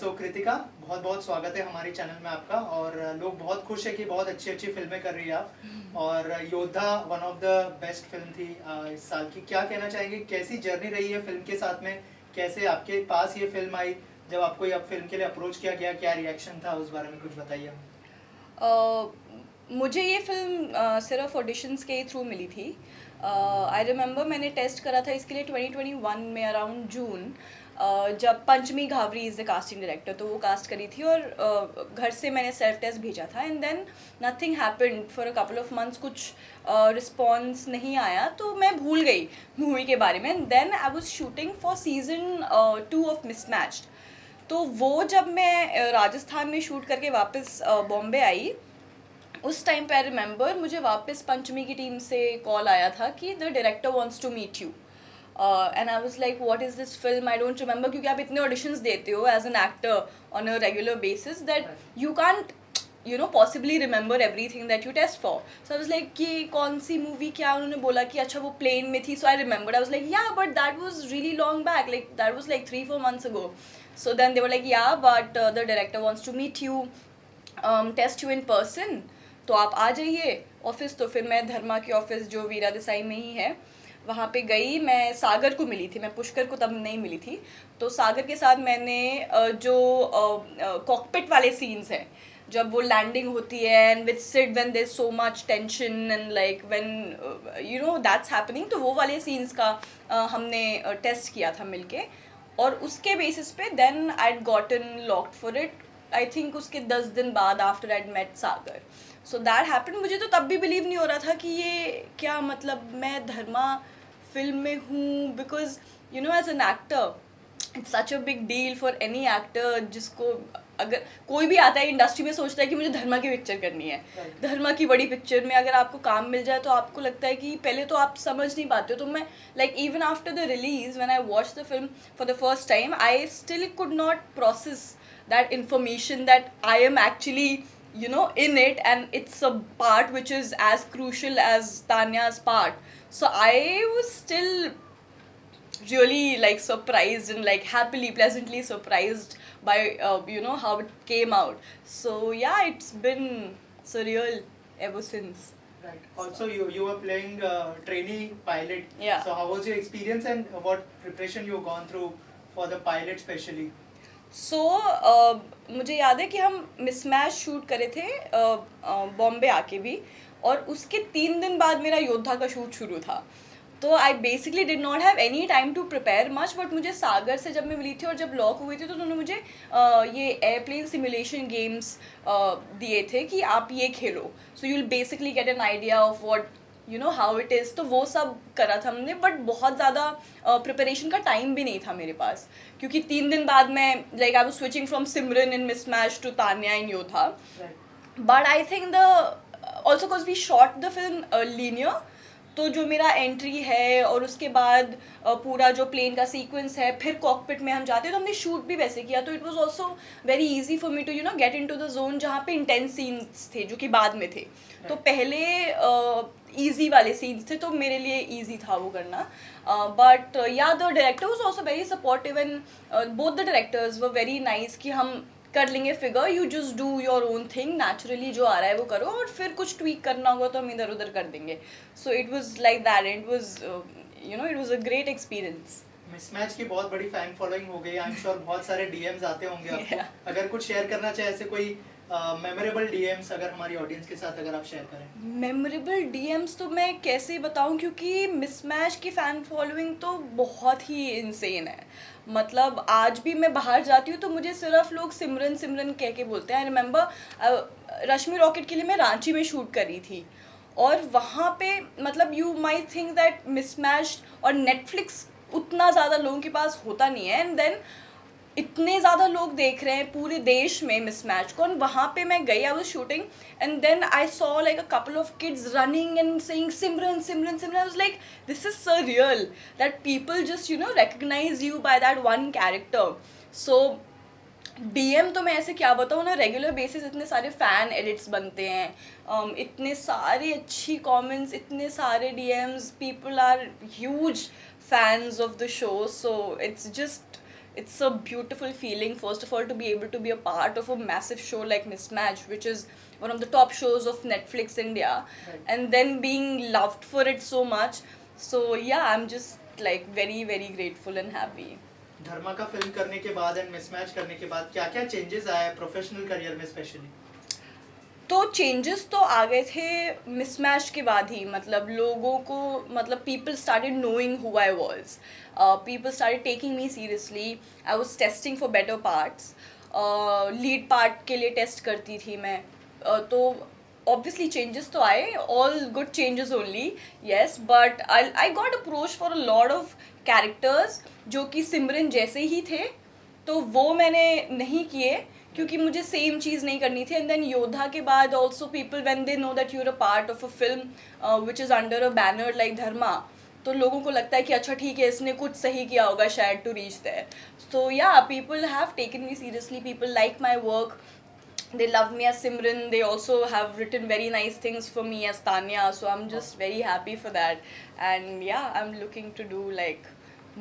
सो कृतिका, बहुत बहुत स्वागत है हमारे चैनल में आपका। और लोग बहुत खुश है कि बहुत अच्छी अच्छी फिल्में कर रही है आप। और योद्धा one of the best film थी इस साल की। क्या कहना चाहेंगे, कैसी जर्नी रही है फिल्म के साथ में? कैसे आपके पास ये फिल्म आई? जब आपको ये फिल्म के लिए अप्रोच किया गया, क्या रिएक्शन था? उस बारे में कुछ बताइए। मुझे ये फिल्म सिर्फ ऑडिशंस के ही थ्रू मिली थी। आई रिमेंबर मैंने टेस्ट करा था इसके लिए 2021 में अराउंड जून, जब Panchami Ghavri is the casting director, तो वो कास्ट करी थी और घर से मैंने सेल्फ टेस्ट भेजा था। And then nothing happened for a couple of months, कुछ रिस्पॉन्स नहीं आया तो मैं भूल गई मूवी के बारे में। And then I was shooting for season 2 of Mismatched. तो वो जब मैं राजस्थान में शूट करके वापस बॉम्बे आई, उस टाइम पे आई रिमेंबर मुझे वापस पंचमी की टीम से कॉल आया था कि the director wants to meet you. And I was like what is this film, I don't remember, क्योंकि आप इतने ऑडिशंस देते हो as an actor on a regular basis that you can't possibly remember everything that you test for. So I was like कि कौन सी movie, क्या उन्होंने बोला कि अच्छा वो प्लेन में थी। So I remember, I was like yeah but that was really long back, like that was like 3-4 months ago. So then they were like, yeah, but the director wants to meet you, test you in person, तो आप आ जाइए office. तो फिर मैं धर्मा की office जो वीरा देसाई में ही है वहाँ पे गई। मैं सागर को मिली थी, मैं पुष्कर को तब नहीं मिली थी। तो सागर के साथ मैंने जो कॉकपिट वाले सीन्स हैं, जब वो लैंडिंग होती है and with Sid when there so much tension and like when that's happening, तो वो वाले सीन्स का हमने टेस्ट किया था मिलके। और उसके बेसिस पे then I had gotten locked for it. I think उसके 10 दिन बाद after I met Sagar, so that happen. मुझे तो तब भी बिलीव नहीं हो रहा था कि ये क्या, मतलब मैं धर्मा फिल्म में हूँ, because as an actor it's such a big deal for any actor, जिसको अगर कोई भी आता है इंडस्ट्री में सोचता है कि मुझे धर्मा की पिक्चर करनी है। धर्मा की बड़ी पिक्चर में अगर आपको काम मिल जाए तो आपको लगता है कि पहले तो आप समझ नहीं पाते हो। तो मैं like even after the release when I watch the film for the first time, I still could not process that information that I am actually in it, and it's a part which is as crucial as Tanya's part. So I was still really like surprised and like happily pleasantly surprised by how it came out. So yeah, it's been surreal ever since. Right. Also, you were playing trainee pilot. Yeah. So how was your experience and what preparation you gone through for the pilot specially? सो मुझे याद है कि हम mismatch shoot करे थे बॉम्बे आके भी, और उसके 3 दिन बाद मेरा योद्धा का शूट शुरू था। तो I basically did not have any time to prepare much, but मुझे सागर से जब मैं मिली थी और जब लॉक हुई थी तो उन्होंने मुझे ये एयरप्लेन सिमुलेशन गेम्स दिए थे कि आप ये खेलो, so you will basically get an idea of what how it is. तो वो सब करा था हमने, बट बहुत ज़्यादा प्रिपरेशन का टाइम भी नहीं था मेरे पास, क्योंकि 3 दिन बाद मैं like I was switching from Simran in Mismatch to Tanya in Yodha. But I think the also because we shot the film linear, तो जो मेरा एंट्री है और उसके बाद पूरा जो प्लेन का सीक्वेंस है, फिर कॉकपिट में हम जाते हैं, तो हमने शूट भी वैसे किया। तो it was also very easy for me to get into the zone जहाँ पे इंटेंस सीन्स थे जो कि बाद में थे। तो पहले ईजी वाले सीन्स थे, तो मेरे लिए ईजी था वो करना। बट या the director was also very supportive and both the directors were very nice कि हम कर लेंगे figure, you just do your own thing, naturally जो आ रहा है वो करो, और फिर कुछ ट्वीक करना होगा तो हम इधर उधर कर देंगे। So it was like that, it was it was a great experience. Mismatch की बहुत बड़ी फैन फॉलोइंग हो गई, आई एम श्योर बहुत सारे डीएम्स आते होंगे आपको। अगर कुछ शेयर करना चाहे, ऐसे कोई मेमोरेबल डीएम्स अगर हमारी ऑडियंस के साथ अगर आप शेयर करें। मेमोरेबल डीएम्स तो मैं कैसे बताऊं, क्योंकि मिसमैच की फ़ैन फॉलोइंग तो बहुत ही इंसेन है। मतलब आज भी मैं बाहर जाती हूँ तो मुझे सिर्फ लोग सिमरन सिमरन कह के बोलते हैं। आई रिमेंबर रश्मि रॉकेट के लिए मैं रांची में शूट करी थी, और वहाँ पे मतलब you might think that mismatch और नेटफ्लिक्स उतना ज़्यादा लोगों के पास होता नहीं है, एंड देन इतने ज़्यादा लोग देख रहे हैं पूरे देश में मिसमैच को। और वहाँ पे मैं गई, I was shooting, and then I saw like a couple of kids running and saying Simran Simran Simran. I was like this is surreal that people just recognize you by that one character. So DM तो मैं ऐसे क्या बताऊँ ना, regular basis इतने सारे fan edits बनते हैं, इतने सारे अच्छी कमेंट्स, इतने सारे DMs, people are huge fans of the show, so it's just it's a beautiful feeling, first of all, to be able to be a part of a massive show like Mismatch, which is one of the top shows of Netflix India, Right. and then being loved for it so much. So yeah, I'm just like very very grateful and happy. धर्मा का film करने के बाद and mismatch करने के बाद क्या क्या changes आए प्रोफेशनल करियर में स्पेशली? तो चेंजेस तो आ गए थे मिसमैच के बाद ही, मतलब लोगों को, मतलब people started knowing who I was, people started taking me seriously, I was testing for better parts, lead part के लिए टेस्ट करती थी मैं, तो ऑब्वियसली चेंजेस तो आए, all good changes only, yes, but I got approach for a lot of characters जो कि सिमरन जैसे ही थे, तो वो मैंने नहीं किए क्योंकि मुझे सेम चीज़ नहीं करनी थी. एंड देन योद्धा के बाद also people when they know that you are a part of a film which is under a banner like Dharma, तो लोगों को लगता है कि अच्छा ठीक है, इसने कुछ सही किया होगा शायद to reach there. So yeah, people have taken me seriously, people like my work, they love me as Simran, they also have written very nice things for me as Tanya, so I'm just very happy for that. And yeah, I'm looking to do like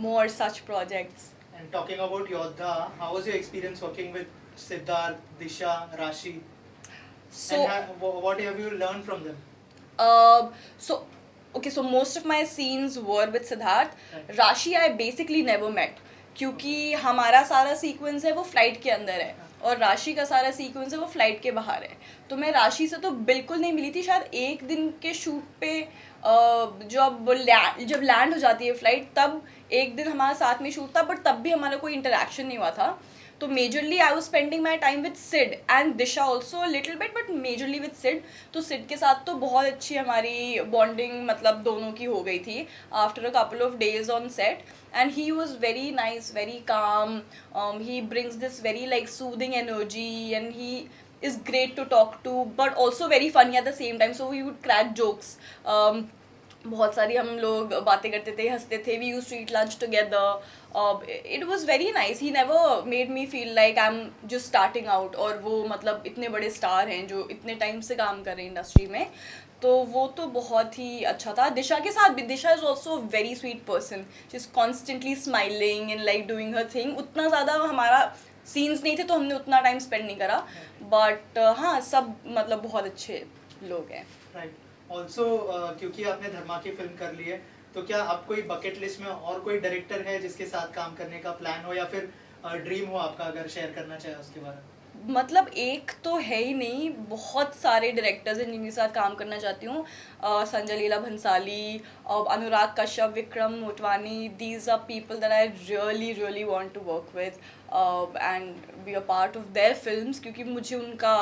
more such projects. And talking about Yodha, how was your experience working with Siddharth, Disha, Rashi? So And what have you learned from them? so okay, so most of my scenes were with Siddharth. Right. Rashi I basically never met, क्योंकि हमारा सारा sequence है वो flight के अंदर है और राशि का सारा सीक्वेंस है वो फ्लाइट के बाहर है. तो मैं राशि से तो बिल्कुल नहीं मिली थी. शायद एक दिन के शूट पे जब लैंड हो जाती है फ्लाइट, तब एक दिन हमारा साथ में शूट था, बट तब भी हमारा कोई इंटरेक्शन नहीं हुआ था. तो majorly I was spending my time with Sid and Disha also little bit, but majorly with Sid. तो सिड के साथ तो बहुत अच्छी हमारी बॉन्डिंग मतलब दोनों की हो गई थी after a couple of days on set. And he was very nice, very calm. He brings this very like soothing energy, and he is great to talk to, but also very funny at the same time. So we would crack jokes. बहुत सारी हम लोग बातें करते थे, हंसते थे. We used to eat lunch together. It was very nice. He never made me feel like I'm just starting out, और वो मतलब इतने बड़े स्टार हैं जो इतने टाइम से काम कर रहे हैं इंडस्ट्री में. तो वो तो बहुत ही अच्छा था. दिशा के साथ भी, Disha is also very sweet person. She is constantly smiling and like doing her thing. उतना ज़्यादा हमारा सीन्स नहीं थे तो हमने उतना टाइम स्पेंड नहीं करा, बट हाँ, सब मतलब बहुत अच्छे लोग हैं. राइट. ऑल्सो क्योंकि आपने धर्मा की फिल्म कर ली है, तो क्या आप कोई बकेट लिस्ट में और कोई डायरेक्टर है जिसके साथ काम करने का प्लान हो या फिर ड्रीम हो आपका, अगर शेयर करना चाहे उसके बारे में? मतलब एक तो है ही नहीं, बहुत सारे डायरेक्टर्स हैं जिनके साथ काम करना चाहती हूँ. Sanjay Leela Bhansali, Anurag Kashyap, Vikram Motwani, these are people that I really really want to work with and be a part of their films, क्योंकि मुझे उनका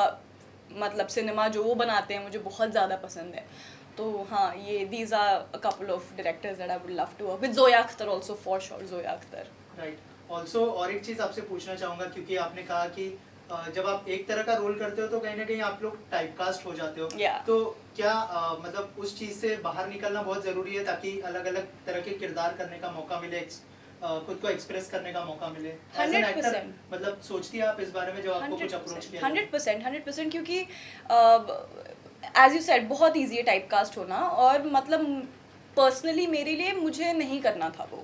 मतलब सिनेमा जो वो बनाते हैं मुझे बहुत ज़्यादा पसंद है. तो हाँ, ये these are a couple of directors that I would love to work with. Zoya Akhtar also, for sure, Zoya Akhtar. Right. Also और एक चीज़ आपसे पूछना चाहूँगा, क्योंकि आपने कहा कि जब आप एक तरह का रोल करते हो तो कहीं ना कहीं आप लोग टाइपकास्ट हो जाते हो. Yeah. तो क्या मतलब उस चीज़ से बाहर निकलना बहुत ज़रूरी है ताकि अलग अलग तरह के किरदार करने का मौका मिले, खुद को एक्सप्रेस करने का मौका मिले? As an actor, 100%. मतलब सोचती है आप इस बारे में जब आपको कुछ अप्रोच किया? 100%, क्योंकि एज यू सेड बहुत ईजी है टाइपकास्ट होना, और मतलब पर्सनली मेरे लिए मुझे नहीं करना था वो.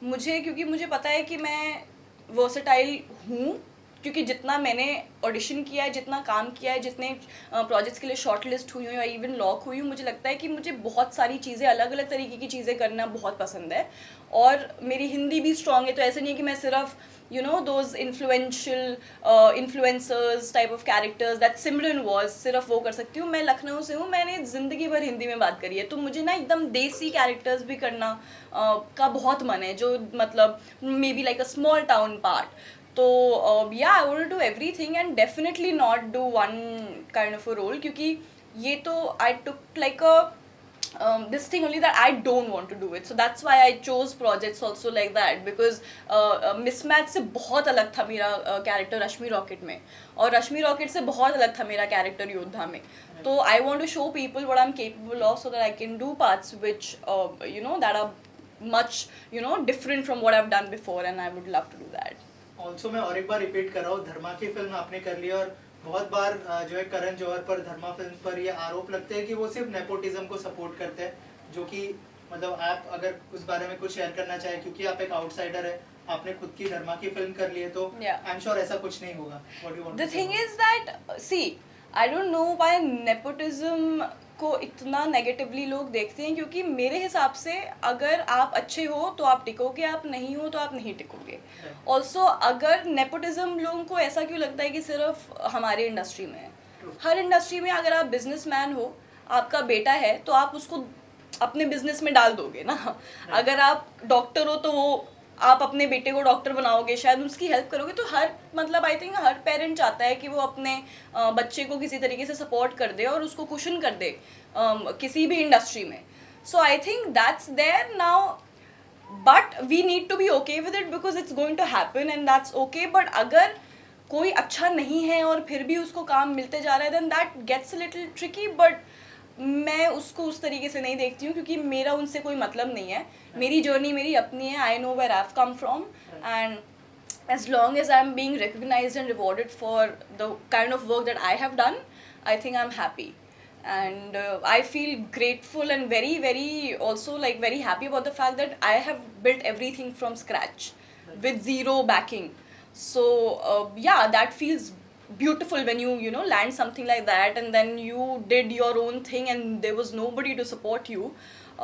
क्योंकि मुझे पता है कि मैं वर्सेटाइल हूँ, क्योंकि जितना मैंने ऑडिशन किया है, जितना काम किया है, जितने प्रोजेक्ट्स के लिए शॉर्ट लिस्ट हुई हूँ या इवन लॉक हुई हूँ, मुझे लगता है कि मुझे बहुत सारी चीज़ें, अलग अलग तरीके की चीज़ें करना बहुत पसंद है. और मेरी हिंदी भी स्ट्रॉन्ग है, तो ऐसे नहीं है कि मैं सिर्फ those influential influencers type of characters that Simran was, सिर्फ वो कर सकती हूँ. मैं लखनऊ से हूँ, मैंने ज़िंदगी भर हिंदी में बात करी है, तो मुझे ना एकदम देसी कैरेक्टर्स भी करना का बहुत मन है, जो मतलब maybe like a small town part. तो yeah, I want to do everything and definitely not do one kind of a role, क्योंकि ये तो I took like a this thing only that I don't want to do it, so that's why I chose projects also like that, because mismatch से बहुत अलग था मेरा character रश्मि rocket में, और रश्मि रॉकेट से बहुत अलग था मेरा कैरेक्टर योद्धा में. तो I want to show people what I'm capable of, so that I can do parts which that are much different from what I've done before, and I would love to do that. Also मैं और एक बार repeat कर रहा हूँ, धर्मा की film आपने कर ली, और बहुत बार जो है करण जौहर पर, धर्मा फिल्म पर ये आरोप लगते हैं कि वो सिर्फ नेपोटिज्म को सपोर्ट करते हैं, जो कि मतलब आप अगर उस बारे में कुछ शेयर करना चाहे, क्योंकि आप एक आउटसाइडर है, आपने खुद की धर्मा की फिल्म कर ली है, तो Yeah. आई एम श्योर ऐसा कुछ नहीं होगा. What do you want The to say thing about is that, see, I don't know why nepotism को इतना नेगेटिवली लोग देखते हैं, क्योंकि मेरे हिसाब से अगर आप अच्छे हो तो आप टिकोगे, आप नहीं हो तो आप नहीं टिकोगे. Right. ऑल्सो अगर नेपोटिज्म लोगों को ऐसा क्यों लगता है कि सिर्फ हमारे इंडस्ट्री में है? True. हर इंडस्ट्री में अगर आप बिजनेसमैन हो, आपका बेटा है, तो आप उसको अपने बिजनेस में डाल दोगे ना. अगर आप डॉक्टर हो तो वो आप अपने बेटे को डॉक्टर बनाओगे, शायद उसकी हेल्प करोगे. तो हर मतलब आई थिंक हर पेरेंट चाहता है कि वो अपने बच्चे को किसी तरीके से सपोर्ट कर दे और उसको कुशन कर दे किसी भी इंडस्ट्री में. So I think that's there now, but we need to be okay with it because it's going to happen and that's okay. But अगर कोई अच्छा नहीं है और फिर भी उसको काम मिलते जा रहा है, then that gets a little tricky. But मैं उसको उस तरीके से नहीं देखती हूँ, क्योंकि मेरा उनसे कोई मतलब नहीं है. मेरी जर्नी मेरी अपनी है. I know where I have come from, and as long as I'm being recognized and rewarded for the kind of work that I have done, I think I'm happy. And I feel grateful and very, very also like very happy about the fact that I have built everything from scratch with zero backing. So yeah, that feels beautiful when you know land something like that, and then you did your own thing and there was nobody to support you.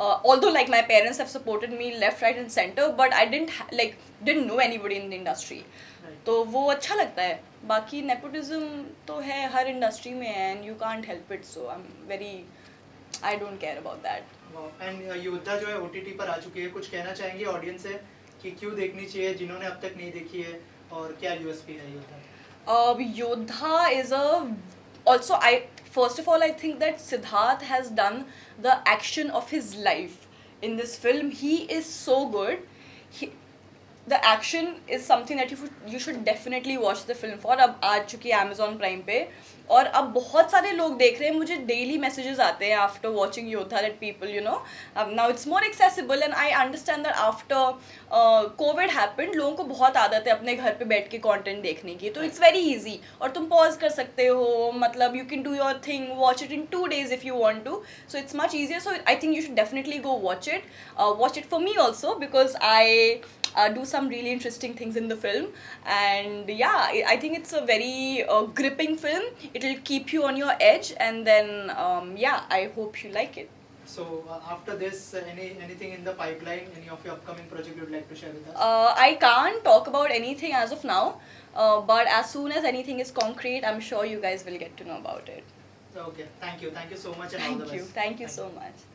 Although like my parents have supported me left, right and center, but I didn't know anybody in the industry. Right. तो वो अच्छा लगता है. बाकी nepotism तो है हर industry में and you can't help it. So I am very, I don't care about that. And योद्धा जो है ओटीटी पर आ चुकी है, कुछ कहना चाहेंगे ऑडियंस से कि क्यों देखनी चाहिए जिन्होंने अब तक नहीं देखी है, और क्या यूएसपी है योद्धा? Yodha is also, I first of all I think that Siddharth has done the action of his life in this film. He is so good. The action is something that you should definitely watch the film for. अब आ चुकी है Amazon Prime पे, और अब बहुत सारे लोग देख रहे हैं. मुझे डेली मैसेजेस आते हैं आफ्टर वॉचिंग योद्धा that people now it's more accessible. And I understand that after Covid happened लोगों को बहुत आदत है अपने घर पे बैठ के कंटेंट देखने की. तो इट्स वेरी इजी, और तुम पॉज कर सकते हो. मतलब you can do your thing, watch it in 2 days if you want to. So it's much easier. So I think you should definitely go watch it. Watch it for me also, because I do some really interesting things in the film. And yeah, I think it's a very gripping film. It'll keep you on your edge, and then yeah, I hope you like it. So after this, anything in the pipeline, any of your upcoming project you'd like to share with us? I can't talk about anything as of now, but as soon as anything is concrete, I'm sure you guys will get to know about it. Okay, thank you so much, and all the best. Thank you so much.